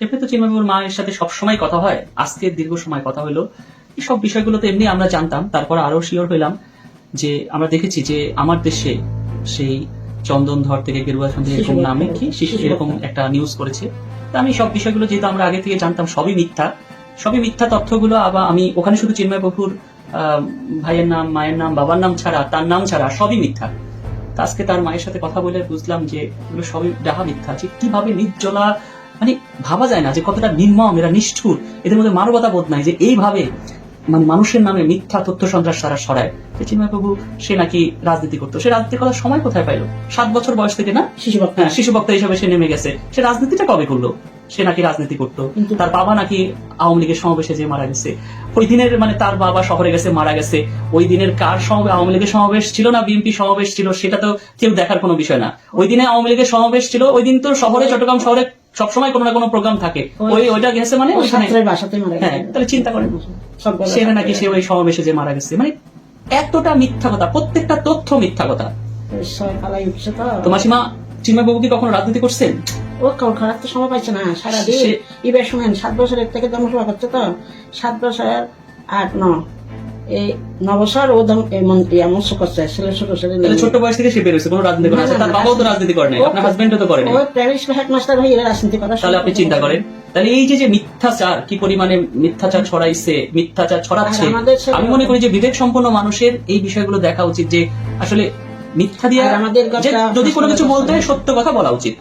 এমনি তো চিন্ময়বাবুর মায়ের সাথে সবসময় কথা হয়, আজকে দীর্ঘ সময় কথা হলো। এইসব বিষয়গুলো তো এমনি আমরা জানতাম, তারপর আরো শিওর হইলাম যে আমরা দেখেছি যে আমার দেশে সেই চন্দনধর থেকে গেরুয়া সন্ধি এরকম নামে কি শিশু এরকম একটা নিউজ করেছে। তা আমি সব বিষয়গুলো যেহেতু আমরা আগে থেকে জানতাম সবই মিথ্যা তথ্যগুলো। আবার আমি ওখানে শুধু চিন্ময়বাবুর ভাইয়ের নাম, মায়ের নাম, বাবার নাম ছাড়া, তার নাম ছাড়া সবই মিথ্যা। তা আজকে তার মায়ের সাথে কথা বলে বুঝলাম যে এগুলো সবই ডাহা মিথ্যা। যে কিভাবে নির্জলা, মানে ভাবা যায় না যে কতটা নির্মম, এরা নিষ্ঠুর, এদের মধ্যে মানবতা বোধ নাই যে এইভাবে মানে মানুষের নামে মিথ্যা তথ্য সন্ত্রাস তারা ছড়ায়। চিন্ময়বাবু সে নাকি রাজনীতি করতো, সে রাজনীতি করার সময় কোথায় পাইলো? 7 বছর বয়স থেকে না শিশু বক্তা হিসাবে সে নেমে গেছে। সে রাজনীতিটা কবে করলো? সে নাকি রাজনীতি করতো। তার বাবা নাকি আওয়ামী লীগের সমাবেশে যে মারা গেছে, ওই দিনের মানে তার বাবা শহরে গেছে মারা গেছে, ওই দিনের কার সমাবেশ, আওয়ামী লীগের সমাবেশ ছিল না বিএনপি সমাবেশ ছিল, সেটা তো কেউ দেখার কোনো বিষয় না। ওই দিনে আওয়ামী লীগের সমাবেশ ছিল, ওই দিন তো শহরে, চট্টগ্রাম শহরে সবসময় কোনো না কোনো প্রোগ্রাম থাকে, ওইটা গেছে মানে হ্যাঁ, তাহলে চিন্তা করেন সে নাকি সে ওই সমাবেশে যে মারা গেছে। মানে এতটা মিথ্যা কথা, প্রত্যেকটা তথ্য মিথ্যা কথা। তো মাসিমা, চিন্ময়বাবু কি কখনো রাজনীতি করছেন? ও খারাপ তো সময় পাইছে না, সারাদিন এবার শুনেন 7 বছরের থেকে জন্মসভা করছে তো 7 বছর 8 9 এই 9 বছর ও মৎস্য করছে ছেলে ছোট ছেলে ছোট বয়স থেকে সে বেরোছে, কোনো রাজনীতি করে না। তার বাবাও তো রাজনীতি করে নাই, আপনার হাজবেন্ডও তো করে নাই। ও প্রাইভেট হেডমাস্টার ভাই এরা রাজনীতি করে। তাহলে আপনি চিন্তা করেন, তাহলে এই যে মিথ্যাচার, কি পরিমাণে মিথ্যাচার ছড়াইছে, মিথ্যাচার ছড়াচ্ছে। আমি মনে করি যে বিবেক সম্পন্ন মানুষের এই বিষয়গুলো দেখা উচিত, যে আসলে মিথ্যা দিয়ে যদি কোনো কিছু বলতে হয় সত্য কথা বলা উচিত।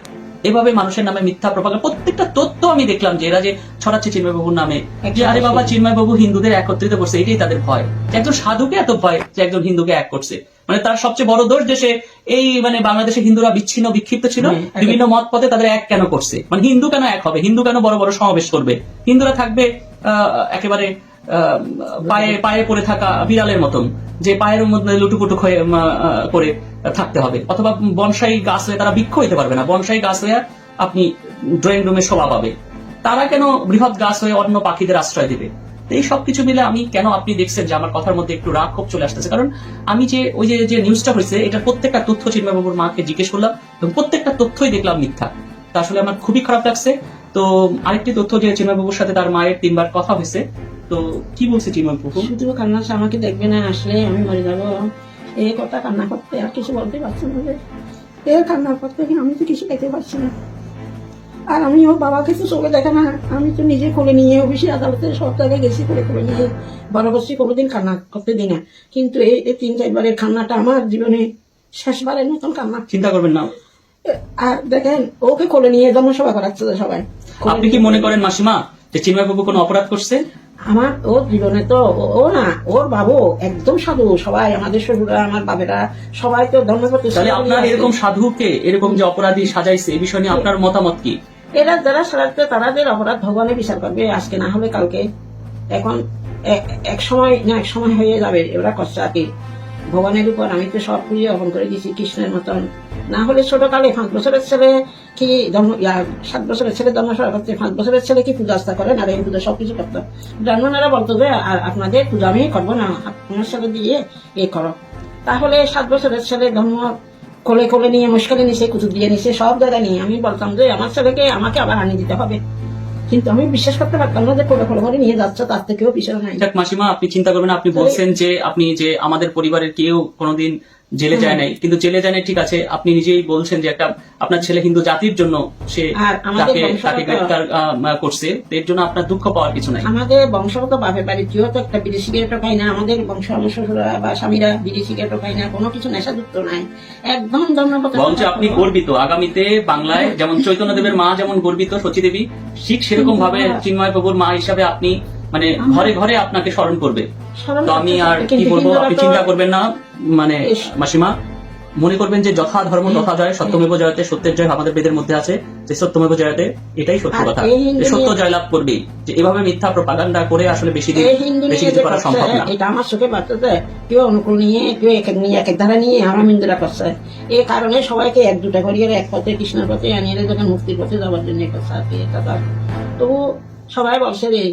এভাবে মানুষের নামে মিথ্যা প্রপাগান্ডা, প্রত্যেকটা তথ্য আমি দেখলাম যে এরা যে ছড়াচ্ছে চিন্ময়বাবুর নামে, যে আরে বাবা চিন্ময়বাবু হিন্দুদের একত্রিত করছে, এটাই তাদের ভয়। একজন সাধুকে এত ভয় যে একজন হিন্দুকে এক করছে। মানে তার সবচেয়ে বড় দোষ যে সে এই মানে বাংলাদেশে হিন্দুরা বিচ্ছিন্ন বিক্ষিপ্ত ছিল, বিভিন্ন মত পথে তাদের এক কেন করছে। মানে হিন্দু কেন এক হবে, হিন্দু কেন বড় বড় সমাবেশ করবে, হিন্দুরা থাকবে একেবারে পায়ে পায়ে পড়ে থাকা বিড়ালের মতন, যে পায়ের মধ্যে লুটুপুটু করে থাকতে হবে। অথবা বনসাই গাছ হয়ে তারা বৃক্ষ হইতে পারবে না, বনসাই গাছ হয়ে আপনি ড্রয়িং রুমে শোভা পাবে। তারা কেন বৃহৎ গাছ হয়ে অন্য পাখিদের আশ্রয় দিবে? এই সবকিছু মিলে আমি কেন, আপনি দেখছেন যে আমার কথার মধ্যে একটু রাগ ক্ষোভ চলে আসতেছে, কারণ আমি যে ওই যে নিউজটা হয়েছে এটার প্রত্যেকটা তথ্য চিন্ময়বাবুর মাকে জিজ্ঞেস করলাম এবং প্রত্যেকটা তথ্যই দেখলাম মিথ্যা। তা আসলে আমার খুবই খারাপ লাগছে। তো আরেকটি তথ্য, যে চিন্ময়বাবুর সাথে তার মায়ের 3 বার কথা হয়েছে। তো কি বলছে চিন্ময়বাবু? শুধু কান্না, আমাকে দেখবে না, আসলে আমি মরে যাবো এই কথা কান্না করতে, আর কিছু বলতে পারছি না। এর কান্না করতে আমি তো কিছু দেখতে পাচ্ছি না। আর আমি ওর বাবাকে তো চোখে দেখে না, আমি তো নিজে কোলে নিয়ে অফিসে আদালতে সব জায়গায় গেছি, কোলে নিয়ে বড় করছি, কোনোদিন কান্না করতে দিই না। কিন্তু এই 3-4 বারের কান্নাটা আমার জীবনে শেষবারের মতন কান্না। চিন্তা করবেন না। আর দেখেন ওকে কোলে নিয়ে জন্মসভা করাচ্ছে সবাই। আপনি কি মনে করেন মাসিমা যে চিন্ময়বাবু কোনো অপরাধ করছে? আমার ওর জীবনে তো ও না, ওর বাবু একদম সাধু, সবাই আমাদের শ্বশুরা, আমার বাবেরা সবাই তো ধর্মপতি। তাহলে আপনার এরকম সাধুকে এরকম যে অপরাধী সাজাইছে, এই বিষয় নিয়ে আপনার মতামত কি? এরা যারা সারাতে তাদের অপরাধ ভগবানের বিচার করবে, আজকে না হলে কালকে। এখন এক সময় হয়ে যাবে, এরা কষ্ট আর কি ভগবানের উপর। আমি তো সব পুজো অর্পণ করে দিয়েছি কৃষ্ণের মতন। না হলে ছোটকালে 5 বছরের ছেলে কি 7 বছরের ছেলে জন্মসভা করতে, 5 বছরের ছেলে কি পূজা আস্থা করে না, এই পুজো সবকিছু করতো। ব্রাহ্মণেরা বলতো যে আর আপনাদের পূজা আমি করবো না, আপনার ছেলে দিয়ে করো। তাহলে 7 বছরের ছেলে জন্ম কোলে কোলে নিয়ে মুশকিলে নিচে কুতুব দিয়ে নিচে সব জায়গায় নিয়ে আমি বলতাম যে আমার ছেলেকে আমাকে আবার আনিয়ে দিতে হবে। কিন্তু আমি বিশ্বাস করতে পারতাম না যে কোলে কোলে করে নিয়ে যাচ্ছে, তার থেকেও পিছনে নাই। মাসিমা, আপনি চিন্তা করবেন, আপনি বলছেন যে আপনি যে আমাদের পরিবারের কেউ কোনোদিন জেলে যায় নাই, কিন্তু জেলে যায় নাই ঠিক আছে, আপনি নিজেই বলছেন যে একটা আপনার ছেলে হিন্দু জাতির জন্য সে তাকে গ্রেফতার করছে, এর জন্য আপনার দুঃখ পাওয়ার কিছু নাই। আমাদের বংশগত বাপের বাড়ি কেউ তো একটা বিদেশি সিগারেটও খাই না, আমাদের বংশ শ্বশুরা বা স্বামীরা বিদেশি সিগারেটও খাই না, কোনো কিছু নেশাযুক্ত নাই, একদম ধর্মপত। বরঞ্চ আপনি গর্বিত, আগামীতে বাংলায় যেমন চৈতন্যদেবের মা যেমন গর্বিত সচীদেবী, ঠিক সেরকম ভাবে চিন্ময়বাবুর মা হিসাবে আপনি মানে ঘরে ঘরে আপনাকে স্মরণ করবে। তো আমি আর কি বলবো, আপনি চিন্তা করবেন না। মানে মাসিমা, মনে করবেন যে যথা ধর্ম তথা জয়, সত্যমেব জয়তে, সত্যের জয় আমাদের বেদের মধ্যে আছে, যে সত্যমেব জয়তে, এটাই সত্য কথা, সত্য জয়লাভ করবেই। যে এভাবে মিথ্যা প্রপাগান্ডা করে আসলে বেশি কিছু করা সম্ভব না। এটা আমার চোখে বাড়তেছে, কেউ অনুকূল নিয়ে, কেউ এক ধারা নিয়ে আমরা হিন্দুরা করছে। এই কারণে সবাইকে একজুটা করিয়ে এক পথে কৃষ্ণের পথে আনিয়ে যখন মুক্তির পথে যাওয়ার জন্য করছে আর কি। এটা তবু সবাই বলছে রে।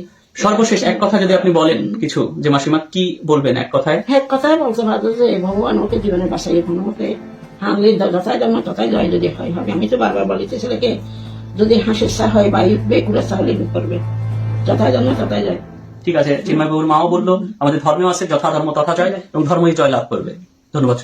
সর্বশেষ এক কথা যদি আপনি বলেন কিছু, যে মাসিমা কি বলবেন এক কথায়? এক কথায় বলতে পারতো যে ভগবান ওকে জীবনে বাঁচাই কোনো মতে হানলে যথায় জন্ম তথায় জয় যদি হয় হবে। আমি তো বারবার বলেছি ছেলেকে যদি হাসির চা হয় বা বেকুড়ের চা হলে করবে, যথায় জন্ম তথায় যায়। ঠিক আছে, চিন্ময় বাবুর মাও বললো আমাদের ধর্মেও আছে যথা ধর্ম তথা জয়, এবং ধর্মই জয় লাভ করবে। ধন্যবাদ।